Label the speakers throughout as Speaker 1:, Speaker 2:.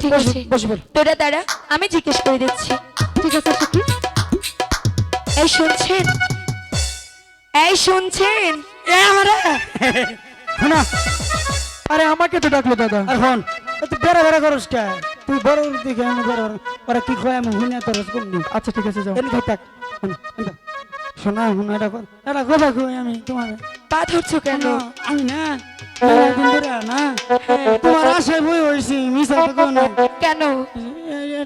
Speaker 1: ঠিক আছে তোরা দাঁড়া, আমি জিজ্ঞেস করে দিচ্ছি।
Speaker 2: ঠিক আছে সখী।
Speaker 1: এই শুনছেন, এই শুনছেন?
Speaker 3: শোনা, আরে আমাকে তো ডাকলো দাদা। আর ফোন তুই বেড়া বেড়া করস কে? তুই বড় দিকে আমি বেড়া ওরা কি কয় আমি শুনে তোর করবি। আচ্ছা ঠিক আছে যাও। এনে থাক শোনা শোনা এটা কথা কই আমি তোমার
Speaker 1: পা ধরছো কেন?
Speaker 3: আমি না দিন ধরে না তোমার আশায় বই হয়েছি মিশা তো না
Speaker 1: কেন?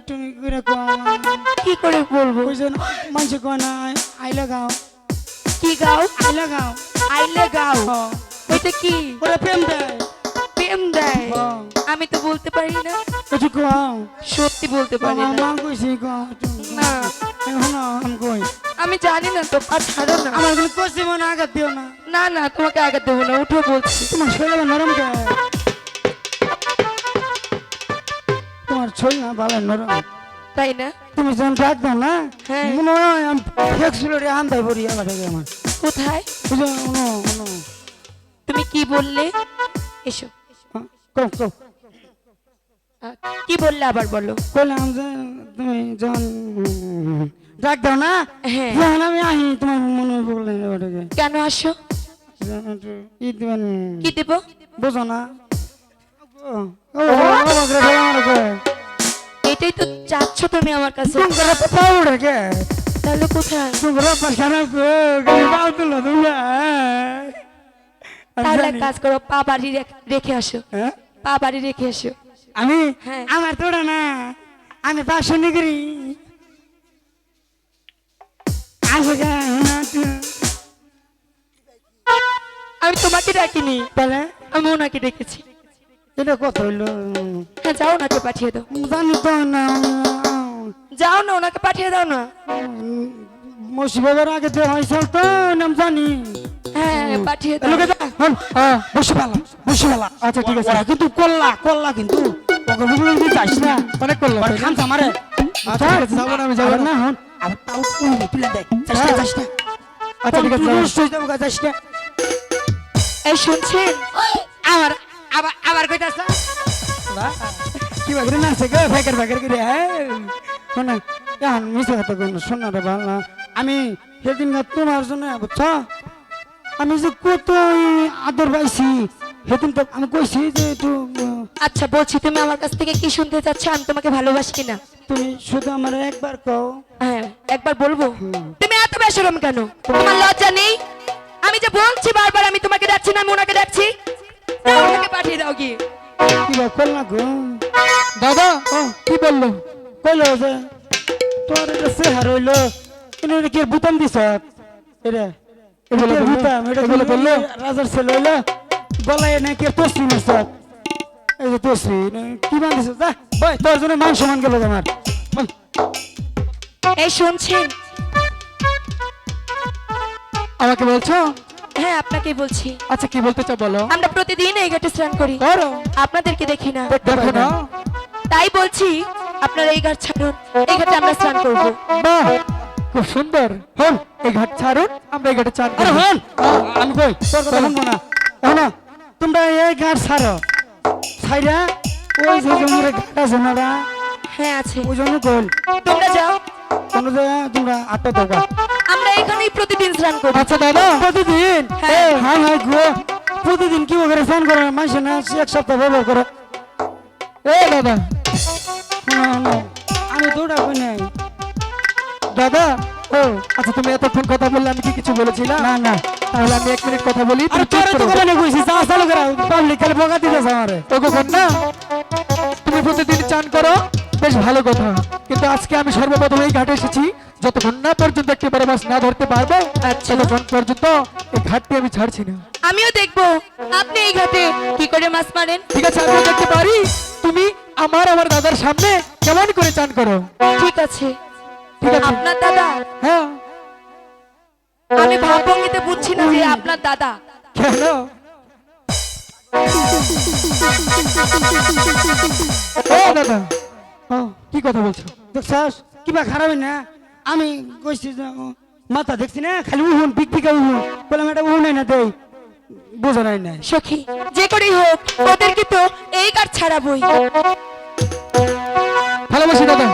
Speaker 3: তুমি করে কম
Speaker 1: কি করে বলবো?
Speaker 3: ওই যে মানুষ কয় না আইলে গাও।
Speaker 1: কি গাও?
Speaker 3: আইলে গাও।
Speaker 1: আইলে গাও? ওইটা কি?
Speaker 3: ওরা প্রেম দেয়।
Speaker 1: প্রেম দেয়? আমি তো বলতে পারি না।
Speaker 3: কিছু কও।
Speaker 1: সত্যি বলতে পারি না।
Speaker 3: মা কইছি কও
Speaker 1: না
Speaker 3: এখন আমি কই
Speaker 1: আমি জানি না তো, পা ছাড়ো না।
Speaker 3: আমার কোনো কষ্ট মনে আঘাত দিও না।
Speaker 1: না না তোমাকে আঘাত দেবো না, উঠো বলছি।
Speaker 3: তোমার শরীর নরম কে? তোমার শরীর না ভালো নরম,
Speaker 1: তাই না?
Speaker 3: তুমি যখন ডাক দাও না
Speaker 1: হ্যাঁ।
Speaker 3: মনে হয় আমি ফ্লেক্সিলোরে আনতে পারি আবার থেকে আমার
Speaker 1: কোথায়?
Speaker 3: বুঝো নো
Speaker 1: তুমি কি বললে? এসো।
Speaker 3: কও কও
Speaker 1: কি বললে আবার বলো।
Speaker 3: বললাম যে তুমি যখন ডাক দাও না
Speaker 1: হ্যাঁ।
Speaker 3: যখন আমি আহি তোমার মনে বললে ওটাকে
Speaker 1: কেন আসো?
Speaker 3: ই দিবেন
Speaker 1: কি দেব?
Speaker 3: বুঝো না ও অবাক রে আমার কয়
Speaker 1: এটাই তো চাচ্ছ তুমি আমার কাছে।
Speaker 3: তোমরা তো পাও রেখে
Speaker 1: তাহলে কোথায়?
Speaker 3: তোমরা পাশানা কো গালি পাও তুলো তোমরা
Speaker 1: তাহলে এক কাজ করো, পা বাড়ি রেখে আসো।
Speaker 3: হ্যাঁ
Speaker 1: পা বাড়ি রেখে এসো।
Speaker 3: আমি
Speaker 1: হ্যাঁ।
Speaker 3: আমার তোড়া না আমি তা শুনি করি আসে
Speaker 1: আমি তোমাকে ডাকিনি,
Speaker 3: তাহলে
Speaker 1: আমি ওনাকে ডেকেছি।
Speaker 3: এটা কথা হইলো
Speaker 1: হ্যাঁ যাও, ওনাকে পাঠিয়ে দাও।
Speaker 3: জানি তো না
Speaker 1: যাও না, ওনাকে পাঠিয়ে দাও না।
Speaker 3: মুসিবাবের আগে তো হয়েছিল তো নাম জানি
Speaker 1: হ্যাঁ পাঠিয়ে দাও।
Speaker 3: লোকে বসে ফেলা আচ্ছা ঠিক আছে ওরা কিন্তু কল্লা কিন্তু ওকে বুঝলে তুই যাস না অনেক করলো খামছা আমারে আচ্ছা ঠিক আছে যাবো না আমি যাবো না হন আবার তাও তুলে দেখ যাস না আচ্ছা ঠিক আছে যাবো যাস না
Speaker 1: এই শুনছেন?
Speaker 3: আমার আবার কইতাছ কি বাগরে না সে গো ফাইকার করে শোনা এখন মিশে কথা কোন শোনা রে ভালো না আমি সেদিন তোমার জন্য বুঝছো আমি যে কত আদর পাইছি সেদিন তো আমি কইছি যে একটু
Speaker 1: আচ্ছা বলছি, তুমি আমার কাছ থেকে কি শুনতে চাচ্ছ? আমি তোমাকে ভালোবাসি কিনা?
Speaker 3: তুমি শুধু আমার একবার কও।
Speaker 1: হ্যাঁ একবার বলবো। তুমি এত বেশরম কেন? তোমার লজ্জা নেই? আমি যে বলছি বারবার আমি তোমাকে ডাকছি না, আমি ওনাকে ডাকছি। দাও, ওনাকে পাঠিয়ে দাও কি?
Speaker 3: কি কল না গো
Speaker 2: দাদা কি বললো?
Speaker 3: কইলো যে তোর এটা চেহারা হইলো কিন্তু এটা কি বুতাম দিছ এটা এগুলো বুতাম এটা বললো রাজার ছেলে হইলো গলায় নাকি তসরি মাছ এই যে তসরি কি বান্ধিস যা ভাই তোর জন্য মান সম্মান গেল আমার
Speaker 1: এই শুনছেন?
Speaker 2: আমাকে বলছো?
Speaker 1: হ্যাঁ আপনাকেই বলছি।
Speaker 2: আচ্ছা কি বলতে চাও বলো।
Speaker 1: আমরা প্রতিদিন এই ঘাটে স্নান করি,
Speaker 2: করো,
Speaker 1: আপনাদেরকে দেখি না।
Speaker 2: দেখো না।
Speaker 1: তাই বলছি আপনারা এই ঘাট ছাড়ুন, এই ঘাটে আমরা স্নান করবো।
Speaker 2: বাহ খুব সুন্দর। হন এই ঘাট ছাড়ুন, আমরা এই ঘাটে চান
Speaker 3: আরে
Speaker 2: করব।
Speaker 3: হন আমি কই তোর কথা শুনবো না শোনো তোমরা এই ঘাট ছাড়ো ছাইরা ওই যে জমির ঘাট আছে না
Speaker 1: হ্যাঁ আছে,
Speaker 3: ওই জন্য গোল
Speaker 1: তোমরা যাও।
Speaker 3: তোমরা তোমরা আটটা দোকা
Speaker 1: আমরা এখানেই প্রতিদিন স্নান করি।
Speaker 2: আচ্ছা দাদা
Speaker 3: প্রতিদিন
Speaker 1: হ্যাঁ।
Speaker 3: হ্যাঁ হ্যাঁ গো প্রতিদিন কি করে ফোন করে মানুষ না এক সপ্তাহ ব্যবহার করে
Speaker 2: এ দাদা
Speaker 3: আমি দৌড়া কই নাই
Speaker 2: দাদা ও আচ্ছা তুমি এতক্ষণ কথা বললে আমি কি কিছু বলেছিলাম?
Speaker 3: না না
Speaker 2: তাহলে আমি 1 মিনিট কথা বলি।
Speaker 3: আরে তোরে তো কথা নেই কইছি যা চালু করা পাবলিক খালি বকা দিতেছ আমারে
Speaker 2: ওগো না তুমি প্রতিদিন চান করো বেশ ভালো কথা, কিন্তু আজকে আমি সর্বপ্রথম এই ঘাটে এসেছি যতক্ষণ না পর্যন্ত একটি বড় মাছ না ধরতে পারবো
Speaker 1: আচ্ছা।
Speaker 2: ততক্ষণ পর্যন্ত এই ঘাটটি আমি ছাড়ছি না।
Speaker 1: আমিও দেখবো আপনি এই ঘাটে কি করে মাছ মারেন।
Speaker 2: ঠিক আছে আমিও দেখতে পারি তুমি আমার দাদার সামনে কেমন করে চান করো।
Speaker 1: ঠিক আছে।
Speaker 2: ঠিক আছে।
Speaker 1: আপনার দাদা?
Speaker 2: হ্যাঁ
Speaker 1: আমি ভাবভঙ্গিতে বুঝছি না যে আপনার দাদা।
Speaker 2: কেন? ও দাদা কি কথা বলছো?
Speaker 3: দেখছস কিবা খারাপ না আমি কইছি যে মাথা দেখছি না খালি উহুন পিক পিকা উহুন বললাম এটা উহুন না দেই বোঝা নাই নাই
Speaker 1: সখী যে করেই হোক ওদেরকে তো এই কার ছাড়াবই।
Speaker 2: ভালোবাসি দাদা